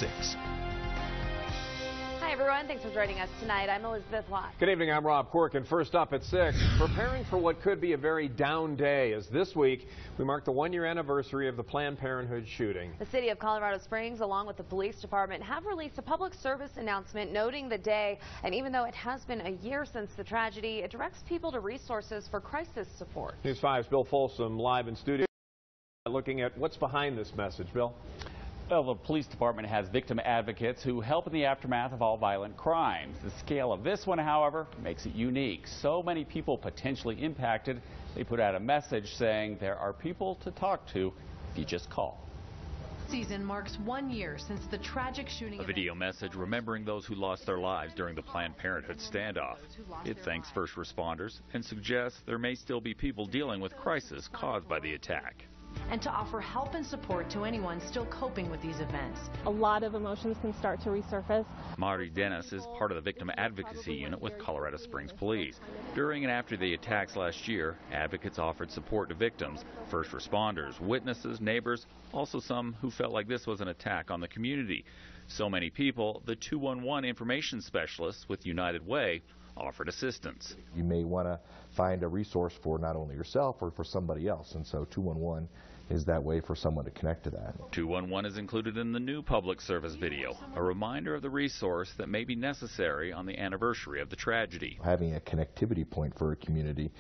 6. Hi, everyone. Thanks for joining us tonight. I'm Elizabeth Watts. Good evening. I'm Rob Quirk, and first up at 6, preparing for what could be a very down day, as this week we mark the one-year anniversary of the Planned Parenthood shooting. The city of Colorado Springs, along with the police department, have released a public service announcement noting the day. And even though it has been a year since the tragedy, it directs people to resources for crisis support. News 5's Bill Folsom live in studio looking at what's behind this message. Bill? Well, the police department has victim advocates who help in the aftermath of all violent crimes. The scale of this one, however, makes it unique. So many people potentially impacted, they put out a message saying there are people to talk to if you just call. Season marks 1 year since the tragic shooting. A video message remembering those who lost their lives during the Planned Parenthood standoff. It thanks first responders and suggests there may still be people dealing with crisis caused by the attack. And to offer help and support to anyone still coping with these events. A lot of emotions can start to resurface. Marty Dennis is part of the Victim Advocacy Unit with Colorado Springs Police. During and after the attacks last year, advocates offered support to victims, first responders, witnesses, neighbors, also some who felt like this was an attack on the community. So many people, the 211 information specialists with United Way offered assistance. You may want to find a resource for not only yourself or for somebody else, and so 211 is that way for someone to connect to that. 211 is included in the new public service video, a reminder of the resource that may be necessary on the anniversary of the tragedy. Having a connectivity point for a community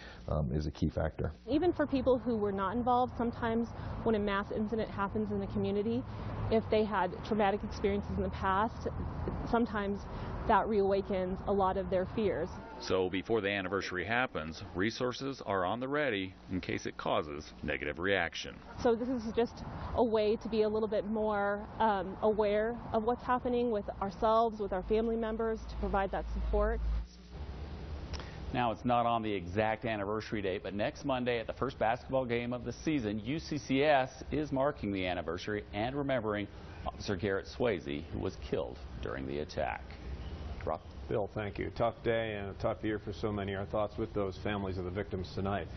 is a key factor. Even for people who were not involved, sometimes when a mass incident happens in the community, if they had traumatic experiences in the past, sometimes that reawakens a lot of their fears. So before the anniversary happens, resources are on the ready in case it causes negative reaction. So this is just a way to be a little bit more aware of what's happening with ourselves, with our family members, to provide that support. Now, it's not on the exact anniversary date, but next Monday at the first basketball game of the season, UCCS is marking the anniversary and remembering Officer Garrett Swayze, who was killed during the attack. Rob? Bill, thank you. Tough day and a tough year for so many. Our thoughts with those families of the victims tonight.